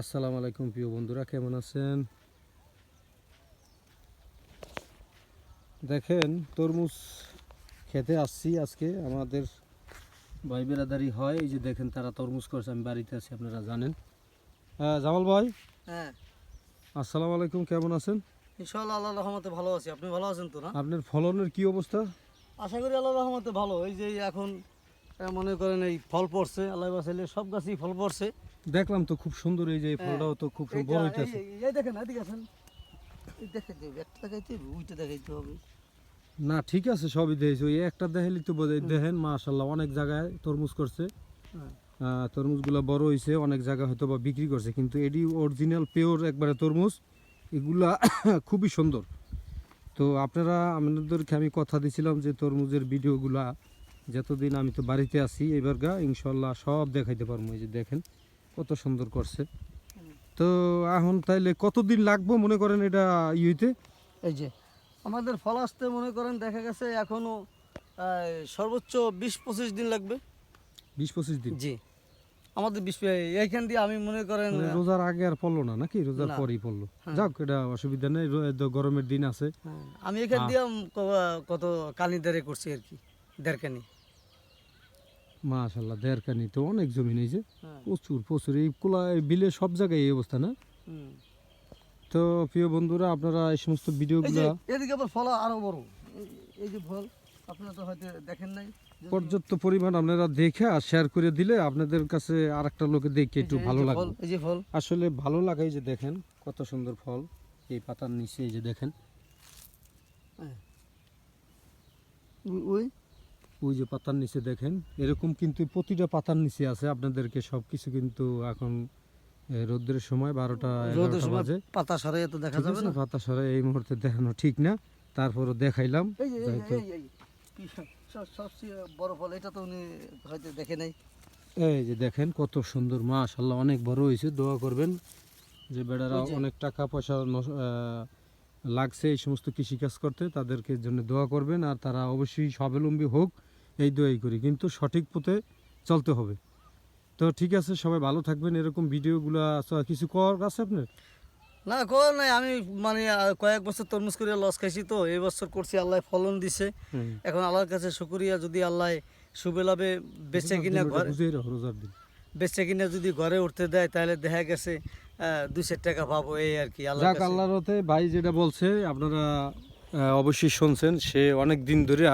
আসসালামু আলাইকুম প্রিয় বন্ধুরা, কেমন আছেন? দেখেন, তরমুজ খেতে আসছি আজকে। আমাদের ভাই বেরাদারি হয়, এই যে দেখেন তারা তরমুজ করছে, আমি বাড়িতে আছি, আপনারা জানেন। জামাল ভাই, হ্যাঁ, আসসালামু আলাইকুম, কেমন আছেন? ইনশাআল্লাহ আল্লাহর রহমতে ভালো আছি। আপনি ভালো আছেন তো? না, আপনার ফলনের কি অবস্থা? আশা করি আল্লাহর রহমতে ভালো। এই যে এখন মনে করেন এই ফল পড়ছে, আল্লাহ বাসাইলে সব গাছই ফল পড়ছে। দেখলাম তো খুব সুন্দর, এই যে এই ফলটাও তো খুব বড় হইতেছে। এই দেখেন, এদিকে আছেন, এই দেখাইতে হবে, একটা দেখাইতে হবে, ওইটা দেখাইতে হবে। না ঠিক আছে, সবই দেখেছি, ওই একটা দেখাইলি তো বোঝাই। দেখেন মাশাআল্লাহ, অনেক জায়গায় তরমুজ করছে। তরমুজগুলো বড় হয়েছে, অনেক জায়গায় হয়তো বা বিক্রি করছে, কিন্তু এটি অরিজিনাল পিওর একবারে তরমুজ। এগুলা খুবই সুন্দর। তো আপনারা, আপনাদেরকে আমি কথা দিছিলাম যে তরমুজের ভিডিওগুলা যতদিন আমি তো বাড়িতে আছি এবার ইনশাল্লাহ সব দেখাইতে পারবো। এই যে দেখেন কত সুন্দর করছে। তো এখন তাইলে কতদিন লাগবো মনে করেন এটা ইয়েতে? এই যে আমাদের ফল আসতে মনে করেন দেখা গেছে এখনো সর্বোচ্চ 20-25 দিন লাগবে। 20-25 দিন? জি, আমাদের এইখান দিয়ে আমি মনে করেন মানে রোজার আগে আর পড়লো না নাকি? রোজার পরেই পড়লো। যাক, এটা অসুবিধা নেই, গরমের দিন আছে। আমি এখান দিয়ে কত কানি দেড়ে করছি আর কি, দেড়কানি। মাশাআল্লাহ, দেড়কানি তো অনেক জমি নেই যে, প্রচুর প্রচুর। এই কোলা বিলে সব জায়গায় এই অবস্থা না? তো প্রিয় বন্ধুরা, আপনারা এই সমস্ত ভিডিওগুলো, এদিকে আবার ফল আরো বড়, এই যে ফল আপনারা তো হয়তো দেখেন নাই। পর্যাপ্ত পরিমাণ আপনারা দেখে আর শেয়ার করে দিলে আপনাদের কাছে আর একটা লোকে দেখে একটু ভালো লাগবে। এই যে ফল আসলে ভালো লাগে। এই যে দেখেন কত সুন্দর ফল এই পাতার নিচে, এই যে দেখেন ওই ওই যে পাতার নিচে দেখেন, এরকম কিন্তু প্রতিটা পাতার নিচে আছে। আপনাদেরকে সবকিছু কিন্তু এখন রোদ্রের সময় 12টা-11টা বাজে, পাতা সরে তো দেখা যাবে না। পাতা সরে এই মুহূর্তে দেখানো ঠিক না, তারপরও দেখাইলাম। সবচেয়ে বড় ফল এটা তো উনি হয়তো দেখে নাই। এই যে দেখেন কত সুন্দর, মাশাআল্লাহ অনেক বড় হয়েছে। দোয়া করবেন যে বেড়ারা অনেক টাকা পয়সা লাগছে এই সমস্ত কৃষিকাজ করতে, তাদেরকে জন্য দোয়া করবেন। আর তারা অবশ্যই স্বাবলম্বী হোক, এই দোয়াই করি, কিন্তু সঠিক পথে চলতে হবে। তো ঠিক আছে, সবাই ভালো থাকবেন। এরকম ভিডিওগুলো কিছু করার আছে আপনার? না কর নাই, আমি মানে কয়েক বছর তরমুজ করে লস খাইছি, তো এই বছর করছি, আল্লাহ ফলন দিছে। এখন আল্লাহর কাছে শুকরিয়া, যদি আল্লাহ সুবেলাবে বেচে কিনা ঘরে বেচে কিনা যদি ঘরে উঠতে দেয়, তাহলে দেখা গেছে 2-4 টাকা পাবো, এই আর কি। আল্লাহর রহমতে ভাই যেটা বলছে আপনারা অবশ্যই শুনছেন, সে অনেক দিন ধরে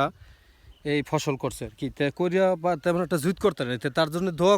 এই ফসল করছে আর কি, করিয়া বা তেমন একটা জুত করতে না, তার জন্য দোয়া